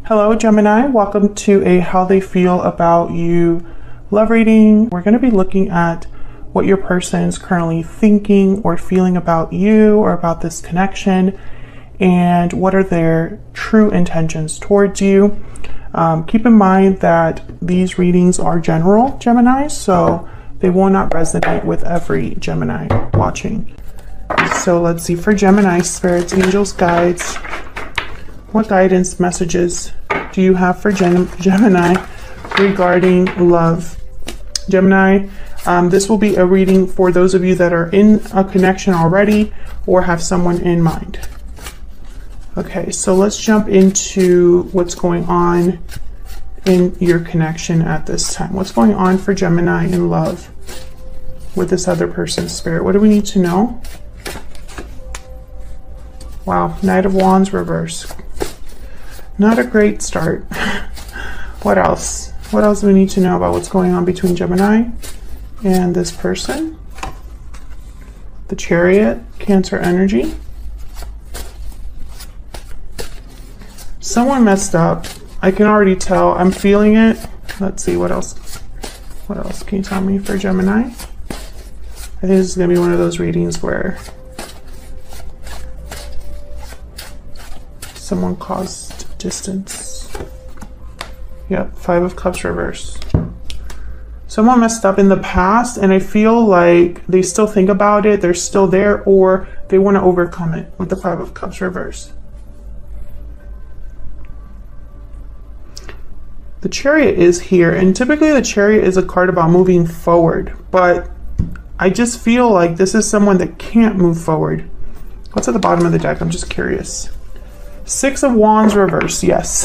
Hello Gemini, welcome to a how they feel about you love reading. We're going to be looking at what your person is currently thinking or feeling about you or about this connection, and what are their true intentions towards you. Keep in mind that these readings are general, Gemini, so they will not resonate with every Gemini watching. So let's see for Gemini, spirits, angels, guides. What guidance messages do you have for Gemini regarding love? Gemini, this will be a reading for those of you that are in a connection already or have someone in mind. Okay, so let's jump into what's going on in your connection at this time. What's going on for Gemini in love with this other person's spirit? What do we need to know? Wow, Knight of Wands reverse. Not a great start. What else? What else do we need to know about what's going on between Gemini and this person? The Chariot, Cancer energy. Someone messed up. I can already tell. I'm feeling it. Let's see, what else? What else can you tell me for Gemini? I think this is going to be one of those readings where someone caused distance. Yep, Five of Cups reverse. Someone messed up in the past, and I feel like they still think about it, they're still there, or they want to overcome it with the Five of Cups reverse. The Chariot is here, and typically the Chariot is a card about moving forward, but I just feel like this is someone that can't move forward. What's at the bottom of the deck? I'm just curious. Six of Wands reverse, yes.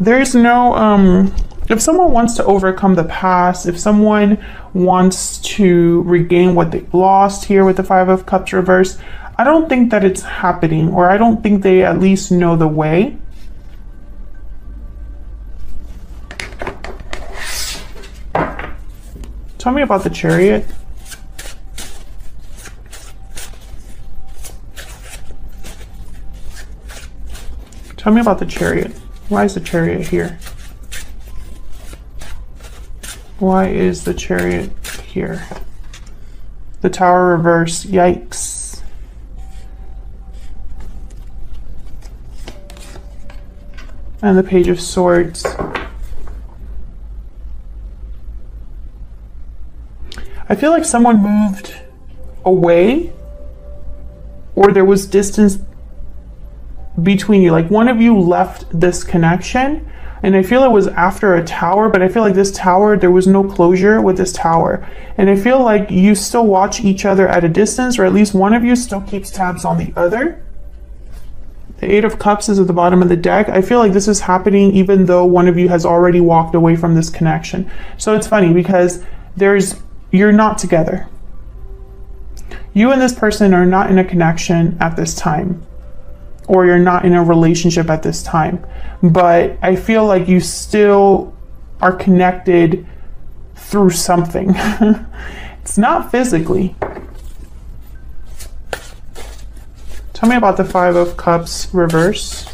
There's no, if someone wants to overcome the past, if someone wants to regain what they lost here with the Five of Cups reverse, I don't think that it's happening, or I don't think they at least know the way. Tell me about the Chariot. Tell me about the Chariot. Why is the Chariot here? Why is the Chariot here? The Tower reverse. Yikes. And the Page of Swords. I feel like someone moved away, or there was distance between you. Like one of you left this connection, and I feel it was after a tower, but I feel like this tower, there was no closure with this tower. And I feel like you still watch each other at a distance, or at least one of you still keeps tabs on the other. The Eight of Cups is at the bottom of the deck. I feel like this is happening even though one of you has already walked away from this connection. So it's funny because you're not together. You and this person are not in a connection at this time, or you're not in a relationship at this time, but I feel like you still are connected through something. It's not physically. Tell me about the Five of Cups reverse.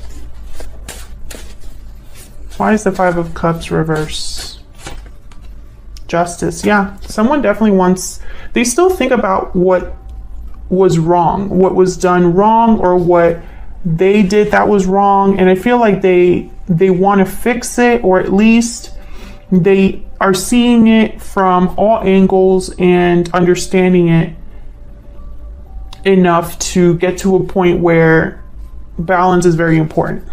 Why is the Five of Cups reverse? Justice. Yeah, someone definitely wants, they still think about what was wrong, what was done wrong, or what they did that was wrong, and I feel like they want to fix it, or at least they are seeing it from all angles and understanding it enough to get to a point where balance is very important.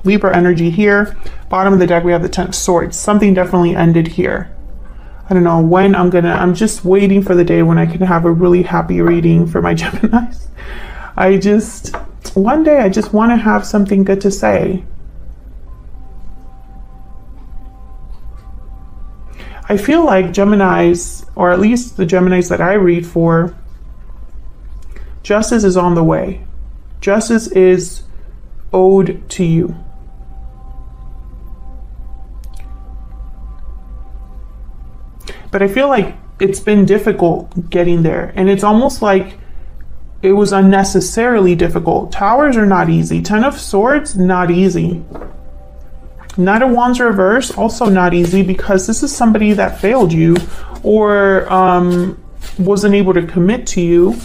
Libra energy here. Bottom of the deck we have the Ten of Swords. Something definitely ended here. I don't know when I'm just waiting for the day when I can have a really happy reading for my Geminis. One day I just want to have something good to say. I feel like Geminis, or at least the Geminis that I read for, justice is on the way. Justice is owed to you. But I feel like it's been difficult getting there, and it's almost like it was unnecessarily difficult. Towers are not easy. Ten of Swords, not easy. Knight of Wands reverse, also not easy, because this is somebody that failed you or wasn't able to commit to you.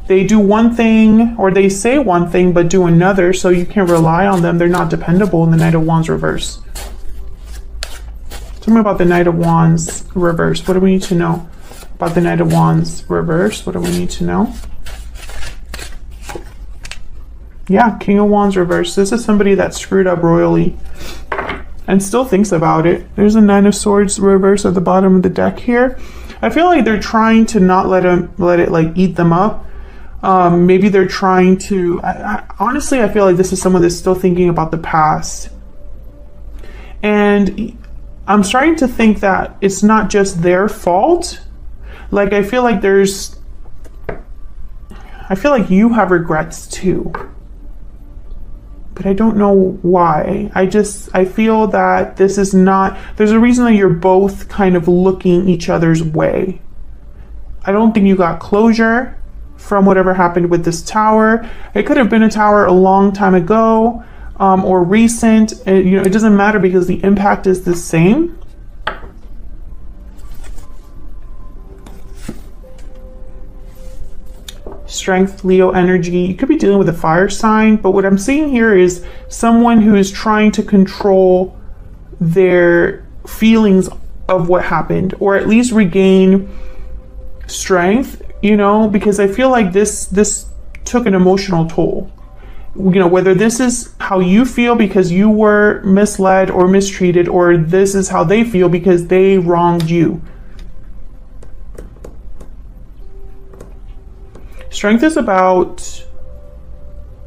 They do one thing, or they say one thing but do another, so you can't rely on them. They're not dependable in the Knight of Wands reverse. Tell me about the Knight of Wands reverse. What do we need to know about the Knight of Wands reverse? What do we need to know? Yeah, King of Wands reverse. This is somebody that screwed up royally and still thinks about it. There's a Nine of Swords reverse at the bottom of the deck here. I feel like they're trying to not let it like eat them up. Maybe they're trying to, honestly, I feel like this is someone that's still thinking about the past. And I'm starting to think that it's not just their fault. Like, I feel like you have regrets too. But I don't know why. I feel that this is not, there's a reason that you're both kind of looking each other's way. I don't think you got closure from whatever happened with this tower. It could have been a tower a long time ago, or recent. It doesn't matter because the impact is the same. Strength, Leo energy. You could be dealing with a fire sign, but what I'm seeing here is someone who is trying to control their feelings of what happened, or at least regain strength, because I feel like this took an emotional toll. Whether this is how you feel because you were misled or mistreated, or this is how they feel because they wronged you. Strength is about,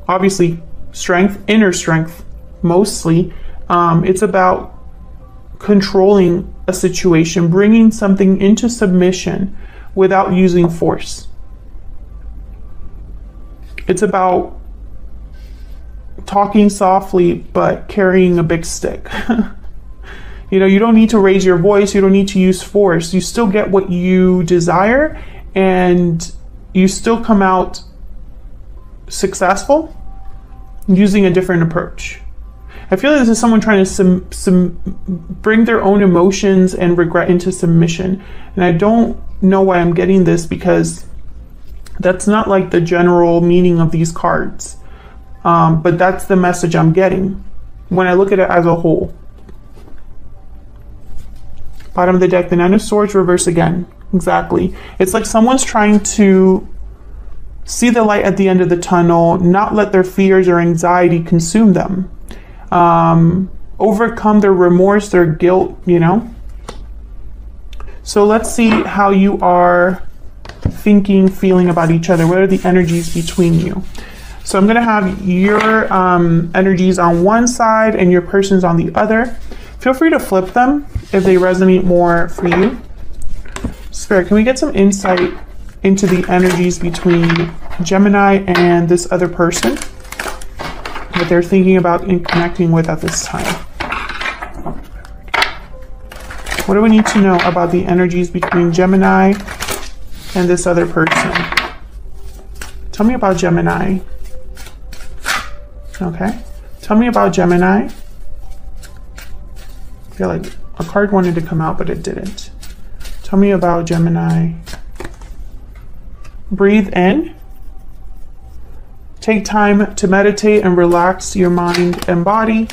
obviously, strength, inner strength, mostly. It's about controlling a situation, bringing something into submission without using force. It's about talking softly, but carrying a big stick. You don't need to raise your voice. You don't need to use force. You still get what you desire, and you still come out successful using a different approach. I feel like this is someone trying to bring their own emotions and regret into submission. And I don't know why I'm getting this, because that's not like the general meaning of these cards. But that's the message I'm getting when I look at it as a whole. Bottom of the deck, the Nine of Swords reverse again. Exactly. It's like someone's trying to see the light at the end of the tunnel, not let their fears or anxiety consume them. Overcome their remorse, their guilt, So let's see how you are thinking, feeling about each other. What are the energies between you? So I'm going to have your energies on one side and your person's on the other. Feel free to flip them if they resonate more for you. Spirit, can we get some insight into the energies between Gemini and this other person that they're thinking about and connecting with at this time? What do we need to know about the energies between Gemini and this other person? Tell me about Gemini. Okay. Tell me about Gemini. I feel like a card wanted to come out, but it didn't. Tell me about Gemini. Breathe in. Take time to meditate and relax your mind and body.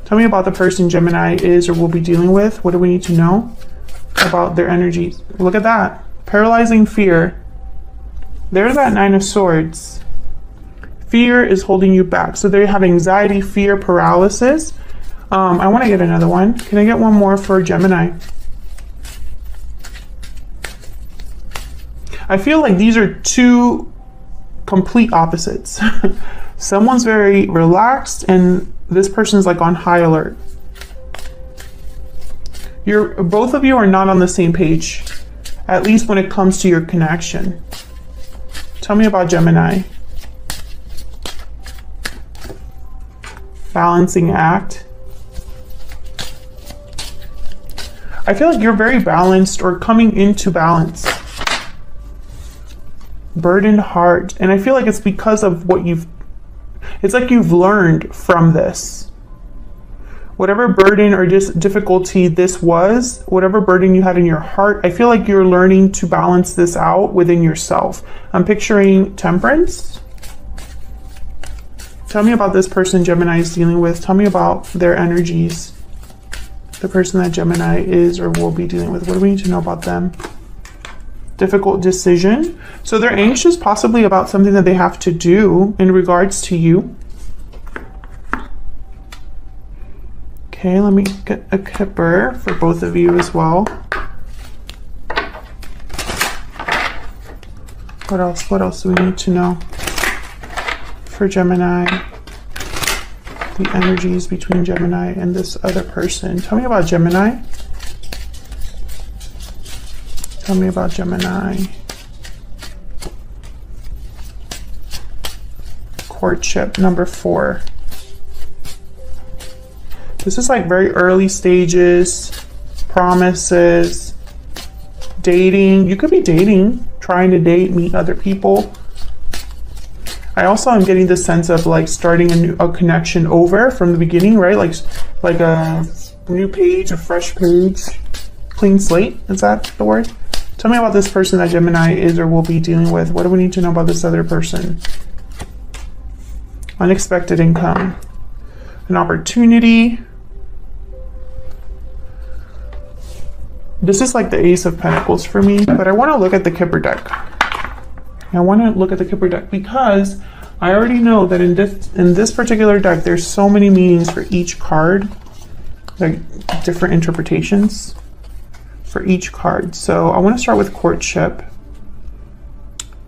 Tell me about the person Gemini is or will be dealing with. What do we need to know about their energies? Look at that. Paralyzing fear. There's that Nine of Swords. Fear is holding you back. So they have anxiety, fear, paralysis. I want to get another one. Can I get one more for Gemini? I feel like these are two complete opposites. Someone's very relaxed and this person's like on high alert. Both of you are not on the same page, at least when it comes to your connection. Tell me about Gemini. Balancing act. I feel like you're very balanced or coming into balance. Burdened heart. And I feel like it's because of what it's like you've learned from this. whatever burden or just difficulty this was, whatever burden you had in your heart, I feel like you're learning to balance this out within yourself. I'm picturing temperance. Tell me about this person Gemini is dealing with. Tell me about their energies. The person that Gemini is or will be dealing with. What do we need to know about them? Difficult decision. So they're anxious possibly about something that they have to do in regards to you. Okay, let me get a kipper for both of you as well. What else? What else do we need to know for Gemini? The energies between Gemini and this other person. Tell me about Gemini. Tell me about Gemini. Courtship, number 4. This is like very early stages, promises, dating. You could be dating, trying to date, meet other people. I also am getting the sense of like starting a connection over from the beginning, right? Like a new page, a fresh page, clean slate. Is that the word? Tell me about this person that Gemini is or will be dealing with. What do we need to know about this other person? Unexpected income, an opportunity. This is like the Ace of Pentacles for me, but I want to look at the Kipper deck. I want to look at the Kipper deck because I already know that in this particular deck, there's so many meanings for each card, like different interpretations for each card. So I want to start with courtship.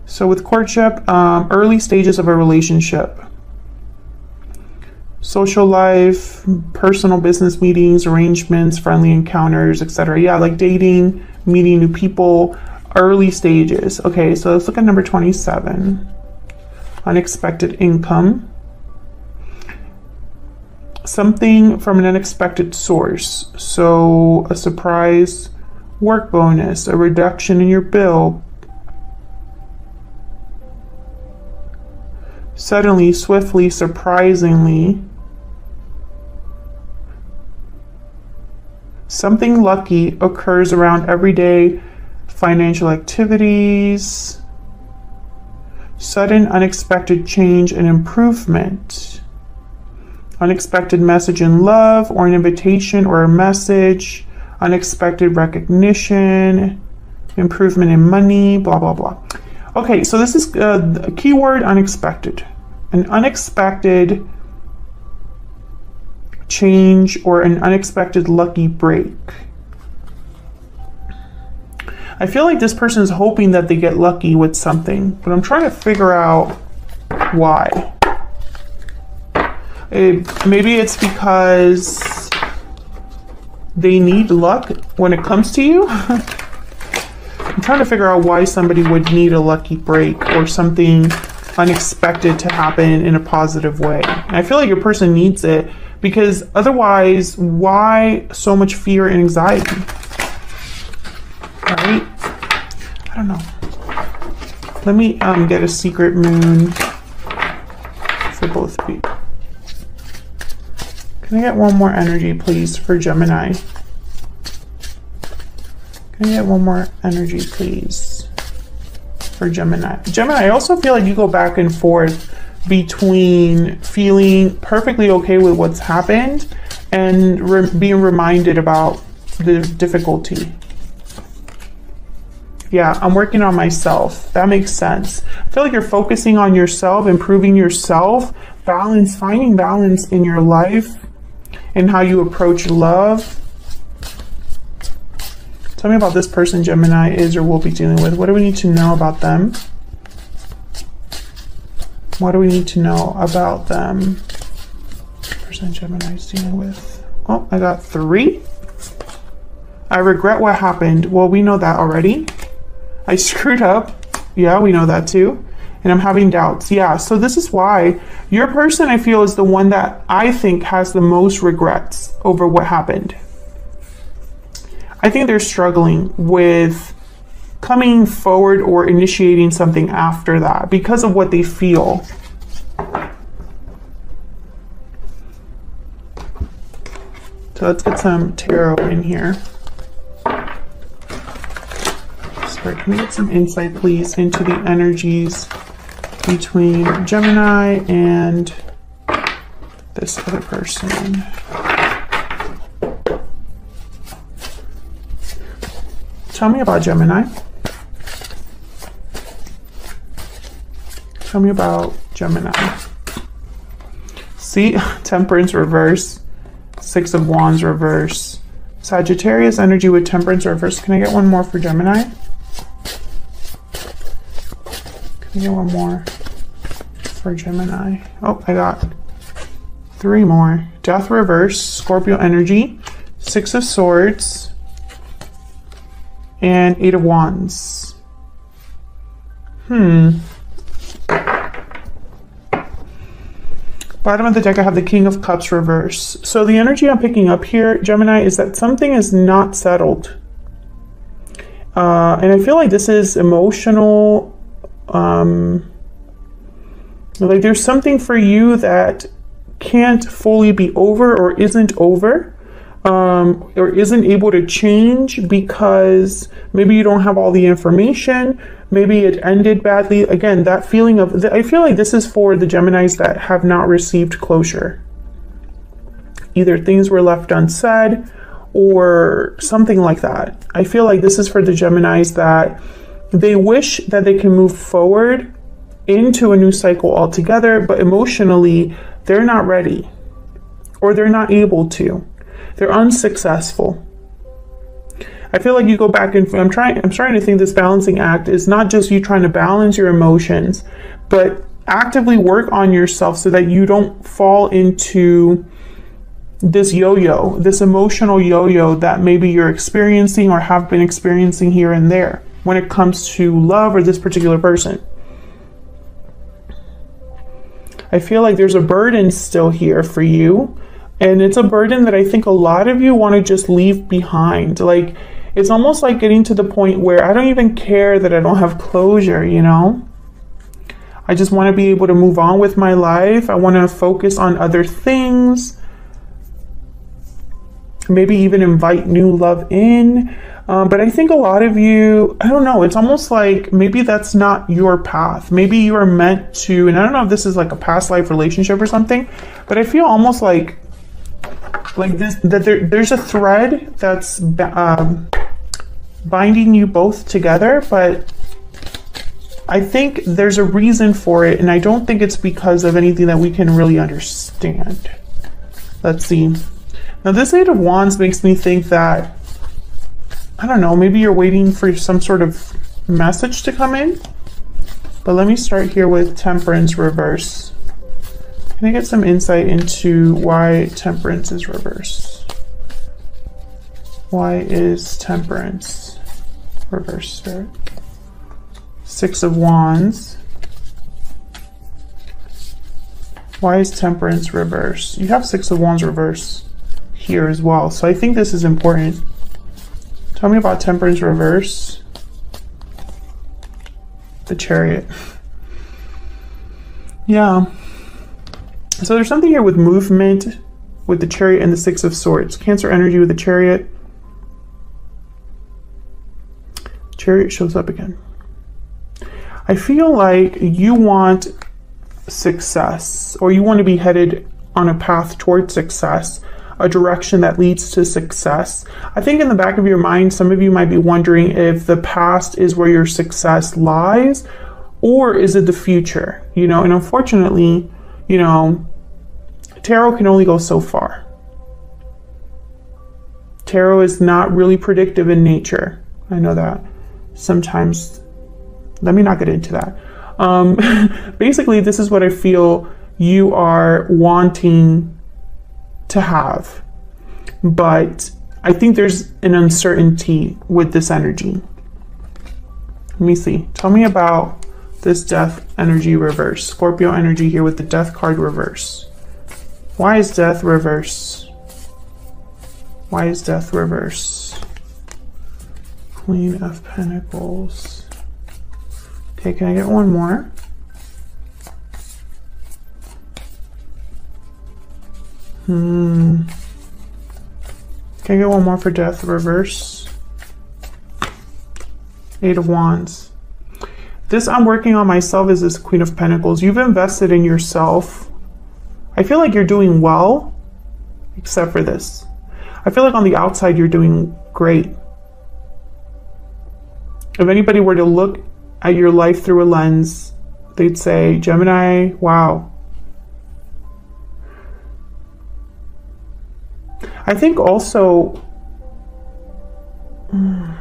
So with courtship, early stages of a relationship. Social life, personal business meetings, arrangements, friendly encounters, etc. Yeah, like dating, meeting new people, early stages. Okay, so let's look at number 27. Unexpected income. Something from an unexpected source. So a surprise work bonus, a reduction in your bill. Suddenly, swiftly, surprisingly. Something lucky occurs around everyday financial activities. Sudden unexpected change and improvement. Unexpected message in love or an invitation or a message. Unexpected recognition. Improvement in money, blah, blah, blah. Okay, so this is the keyword unexpected. An unexpected change or an unexpected lucky break. I feel like this person is hoping that they get lucky with something, but I'm trying to figure out why. Maybe it's because they need luck when it comes to you. I'm trying to figure out why somebody would need a lucky break or something unexpected to happen in a positive way. And I feel like your person needs it because otherwise, why so much fear and anxiety? Right? I don't know. Let me get a secret moon for both of you. Can I get one more energy, please, for Gemini? Can I get one more energy, please, for Gemini? Gemini, I also feel like you go back and forth between feeling perfectly okay with what's happened and being reminded about the difficulty. Yeah, I'm working on myself. That makes sense. I feel like you're focusing on yourself, improving yourself, balance, finding balance in your life and how you approach love. Tell me about this person Gemini is or will be dealing with. What do we need to know about them? What do we need to know about them? Person Gemini is dealing with. Oh, I got 3. I regret what happened. Well, we know that already. I screwed up. Yeah, we know that too. And I'm having doubts. Yeah, so this is why your person, I feel, is the one that I think has the most regrets over what happened. I think they're struggling with coming forward or initiating something after that because of what they feel. So let's get some tarot in here. Sorry, can we get some insight, please, into the energies between Gemini and this other person? Tell me about Gemini. Tell me about Gemini. See, Temperance reverse, Six of Wands reverse, Sagittarius energy with Temperance reverse. Can I get one more for Gemini? Can I get one more for Gemini? Oh, I got 3 more. Death reverse, Scorpio energy, Six of Swords, and 8 of Wands. Bottom of the deck, I have the King of Cups reverse. So the energy I'm picking up here, Gemini, is that something is not settled. And I feel like this is emotional. Like there's something for you that can't fully be over or isn't over. Or isn't able to change because maybe you don't have all the information. Maybe it ended badly. Again, that feeling of, I feel like this is for the Geminis that have not received closure. Either things were left unsaid or something like that. I feel like this is for the Geminis that they wish that they can move forward into a new cycle altogether, but emotionally, they're not ready or they're not able to. They're unsuccessful. I feel like you go back and I'm starting to think this balancing act is not just you trying to balance your emotions, but actively work on yourself so that you don't fall into this yo-yo, this emotional yo-yo that maybe you're experiencing or have been experiencing here and there when it comes to love or this particular person. I feel like there's a burden still here for you. And it's a burden that I think a lot of you want to just leave behind. Like, it's almost like getting to the point where I don't even care that I don't have closure, you know? I just want to be able to move on with my life. I want to focus on other things. Maybe even invite new love in. But I think a lot of you, I don't know, it's almost like maybe that's not your path. Maybe you are meant to, and I don't know if this is like a past life relationship or something, but I feel almost like this, that there's a thread that's binding you both together, but I think there's a reason for it, and I don't think it's because of anything that we can really understand. Let's see. Now this 8 of Wands makes me think that, I don't know, maybe you're waiting for some sort of message to come in, but let me start here with Temperance reverse. Can I get some insight into why Temperance is reverse? Why is Temperance reverse, Spirit? 6 of Wands. Why is Temperance reverse? You have 6 of Wands reverse here as well. So I think this is important. Tell me about Temperance reverse. The Chariot. Yeah. So there's something here with movement, with the Chariot and the 6 of Swords. Cancer energy with the Chariot. Chariot shows up again. I feel like you want success, or you want to be headed on a path towards success, a direction that leads to success. I think in the back of your mind, some of you might be wondering if the past is where your success lies, or is it the future? You know, and unfortunately, you know, tarot can only go so far. Tarot is not really predictive in nature. I know that. Sometimes, let me not get into that. Basically, this is what I feel you are wanting to have. But I think there's an uncertainty with this energy. Let me see. Tell me about this Death energy reverse. Scorpio energy here with the Death card reverse. Why is Death reverse? Why is Death reverse? Queen of Pentacles. Okay, can I get one more? Can I get one more for death reverse? Eight of Wands. This I'm working on myself is this Queen of Pentacles. You've invested in yourself. I feel like you're doing well, except for this. I feel like on the outside you're doing great. If anybody were to look at your life through a lens, they'd say, Gemini, wow. I think also, I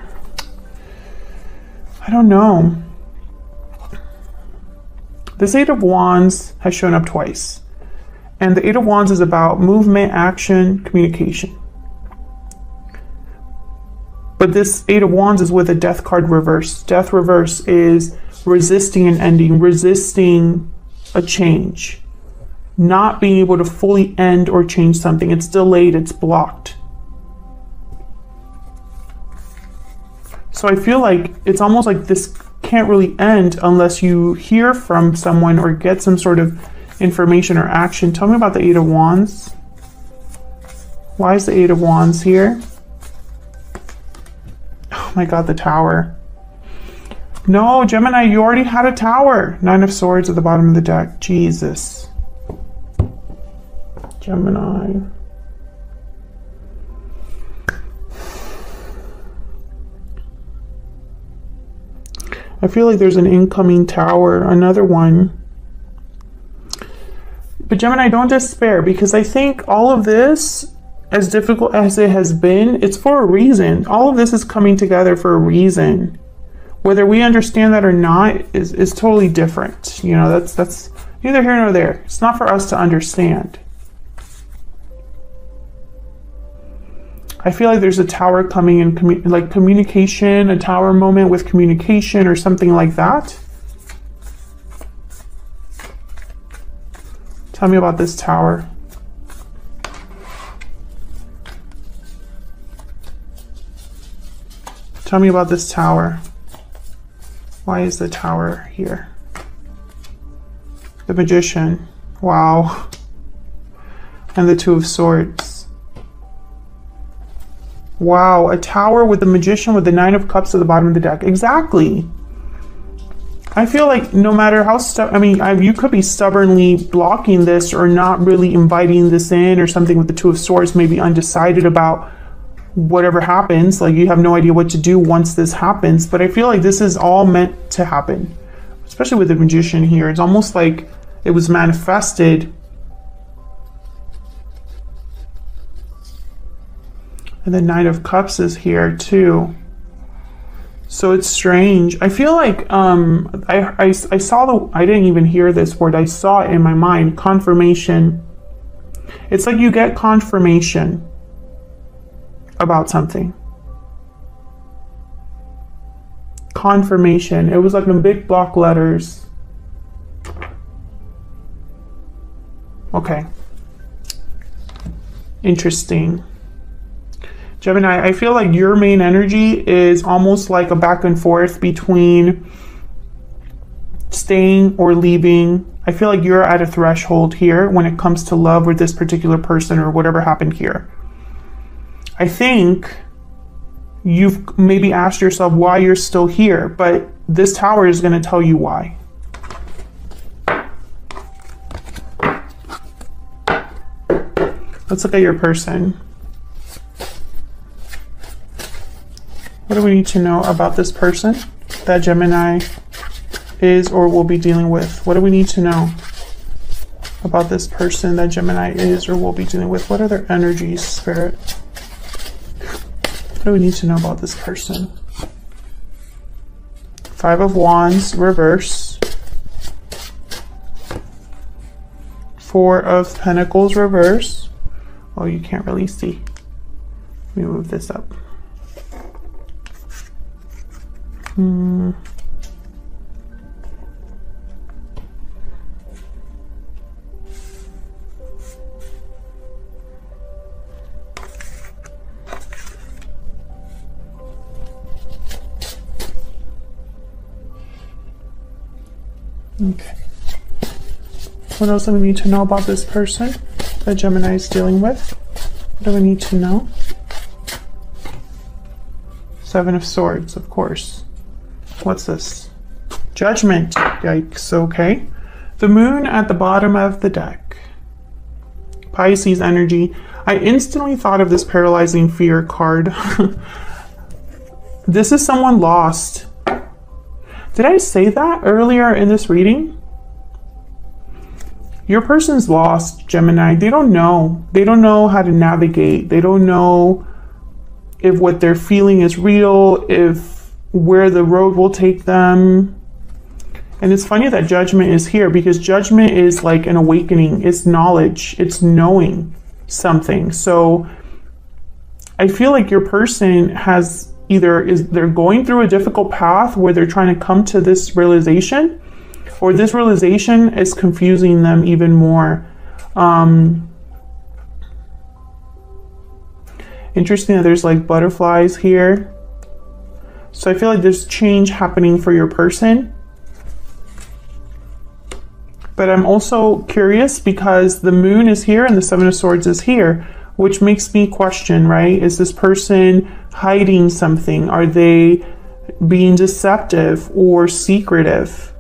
don't know. This Eight of Wands has shown up twice. And the Eight of Wands is about movement, action, communication. But this Eight of Wands is with a Death card reverse. Death reverse is resisting an ending, resisting a change. Not being able to fully end or change something. It's delayed, it's blocked. So I feel like it's almost like this can't really end unless you hear from someone or get some sort of information or action. Tell me about the Eight of Wands. Why is the Eight of Wands here? Oh my God, the Tower. No, Gemini, you already had a Tower. Nine of Swords at the bottom of the deck. Jesus. Gemini. I feel like there's an incoming Tower, another one. But Gemini, don't despair, because I think all of this, as difficult as it has been, it's for a reason. All of this is coming together for a reason. Whether we understand that or not is totally different. You know, that's neither here nor there. It's not for us to understand. I feel like there's a Tower coming in, like communication, a Tower moment with communication or something like that. Tell me about this Tower. Tell me about this Tower. Why is the Tower here? The Magician. Wow. And the Two of Swords. Wow, a Tower with the Magician with the Nine of Cups at the bottom of the deck. Exactly. I feel like no matter how you could be stubbornly blocking this or not really inviting this in or something with the Two of Swords, maybe undecided about whatever happens. Like you have no idea what to do once this happens. But I feel like this is all meant to happen, especially with the Magician here. It's almost like it was manifested. And the Knight of Cups is here too. So it's strange. I feel like I saw I didn't even hear this word. I saw it in my mind. Confirmation. It's like you get confirmation about something. Confirmation. It was like in big block letters. Okay. Interesting. Gemini, I feel like your main energy is almost like a back and forth between staying or leaving. I feel like you're at a threshold here when it comes to love with this particular person or whatever happened here. I think you've maybe asked yourself why you're still here, but this Tower is going to tell you why. Let's look at your person. What do we need to know about this person that Gemini is or will be dealing with? What do we need to know about this person that Gemini is or will be dealing with? What are their energies, Spirit? What do we need to know about this person? Five of Wands, reverse. Four of Pentacles, reverse. Oh, you can't really see. Let me move this up. Okay. What else do we need to know about this person that Gemini is dealing with? What do we need to know? Seven of Swords, of course. What's this? Judgment. Yikes. Okay. The Moon at the bottom of the deck. Pisces energy. I instantly thought of this paralyzing fear card. This is someone lost. Did I say that earlier in this reading? Your person's lost, Gemini. They don't know. They don't know how to navigate. They don't know if what they're feeling is real, if where the road will take them. And it's funny that Judgment is here, because Judgment is like an awakening. It's knowledge. It's knowing something. So I feel like your person has they're going through a difficult path where they're trying to come to this realization, or this realization is confusing them even more. Interesting that there's like butterflies here. So I feel like there's change happening for your person. But I'm also curious because the Moon is here and the Seven of Swords is here, which makes me question, right? Is this person hiding something? Are they being deceptive or secretive?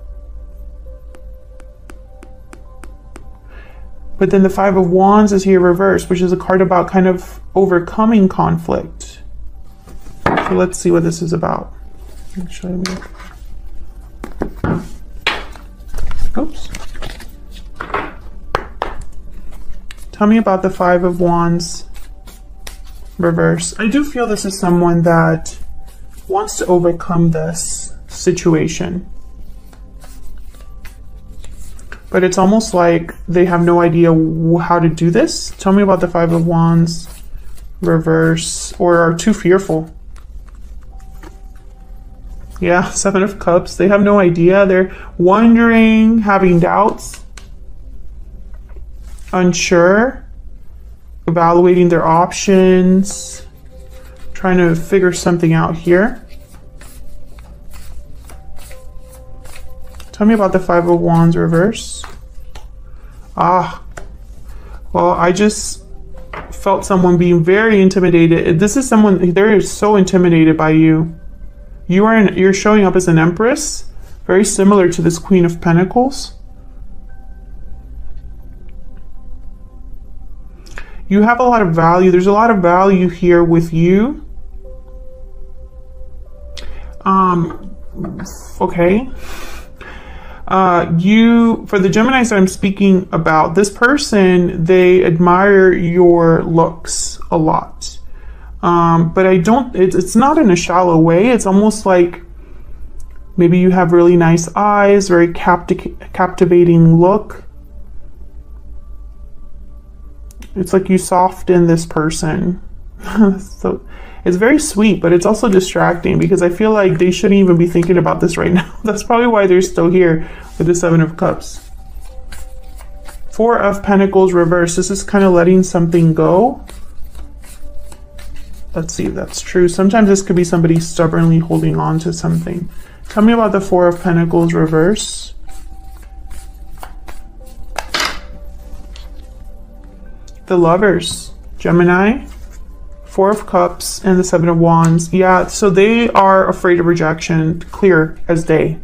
But then the Five of Wands is here reversed, which is a card about kind of overcoming conflict. So let's see what this is about. Show me. Oops. Tell me about the Five of Wands reverse. I do feel this is someone that wants to overcome this situation. But it's almost like they have no idea how to do this. Tell me about the Five of Wands reverse, or are too fearful. Yeah, Seven of Cups. They have no idea. They're wondering, having doubts, unsure, evaluating their options, trying to figure something out here. Tell me about the Five of Wands reverse. Well, I just felt someone being very intimidated. This is someone, they're so intimidated by you. You're showing up as an Empress, very similar to this Queen of Pentacles. You have a lot of value. There's a lot of value here with you. Okay. For the Geminis that I'm speaking about, this person, they admire your looks a lot. But it's not in a shallow way. It's almost like maybe you have really nice eyes, very captivating look. It's like you soften this person. So it's very sweet, but it's also distracting because I feel like they shouldn't even be thinking about this right now. That's probably why they're still here with the Seven of Cups. Four of Pentacles reverse. This is kind of letting something go. Let's see if that's true. Sometimes this could be somebody stubbornly holding on to something. Tell me about the Four of Pentacles reverse. The Lovers, Gemini, Four of Cups, and the Seven of Wands. Yeah, so they are afraid of rejection, clear as day.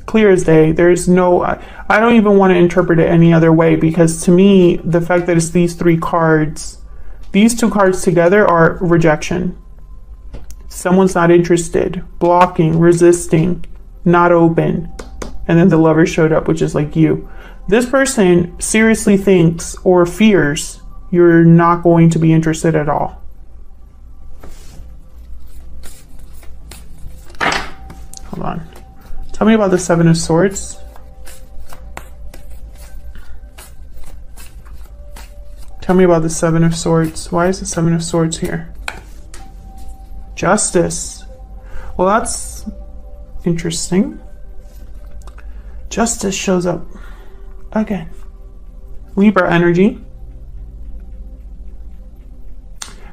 Clear as day. There's no, I don't even want to interpret it any other way, because to me, the fact that it's these three cards, these two cards together are rejection. Someone's not interested, blocking, resisting, not open. And then the Lover showed up, which is like you. This person seriously thinks or fears you're not going to be interested at all. Hold on. Tell me about the Seven of Swords. Tell me about the Seven of Swords. Why is the Seven of Swords here? Justice. Well, that's interesting. Justice shows up again. Libra energy.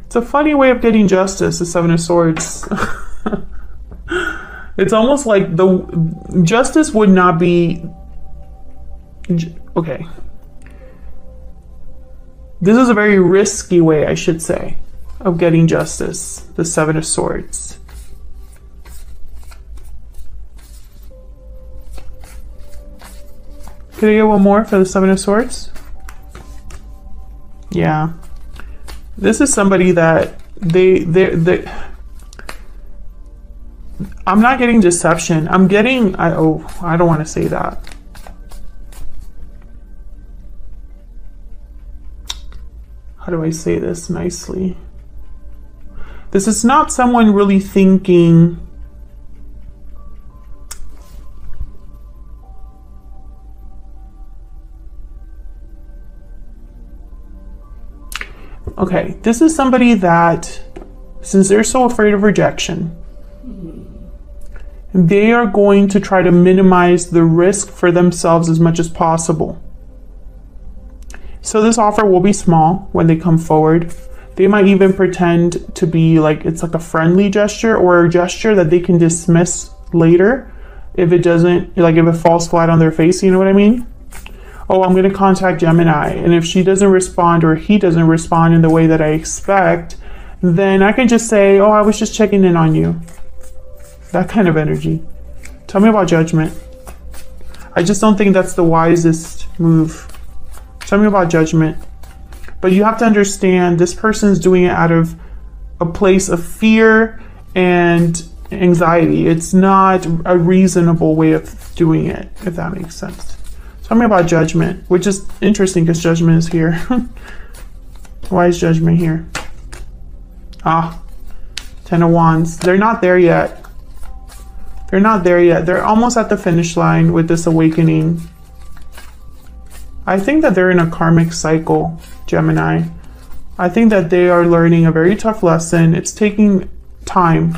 It's a funny way of getting justice, the Seven of Swords. It's almost like the justice would not be... Okay. This is a very risky way, I should say, of getting justice, the Seven of Swords. Could I get one more for the Seven of Swords? Yeah. This is somebody that they I'm not getting deception. I'm getting, I don't want to say that. How do I say this nicely? This is not someone really thinking okay, this is somebody that, since they're so afraid of rejection, they are going to try to minimize the risk for themselves as much as possible. So this offer will be small when they come forward. They might even pretend to be like, it's like a friendly gesture or a gesture that they can dismiss later if it doesn't, like if it falls flat on their face, you know what I mean? Oh, I'm going to contact Gemini, and if she doesn't respond or he doesn't respond in the way that I expect, then I can just say, oh, I was just checking in on you. That kind of energy. Tell me about Judgment. I just don't think that's the wisest move. Tell me about Judgment. But you have to understand, this person's doing it out of a place of fear and anxiety. It's not a reasonable way of doing it, if that makes sense. Tell me about Judgment, which is interesting because Judgment is here. Why is Judgment here? Ah, Ten of Wands. They're not there yet. They're not there yet. They're almost at the finish line with this awakening. I think that they're in a karmic cycle, Gemini. I think that they are learning a very tough lesson. It's taking time.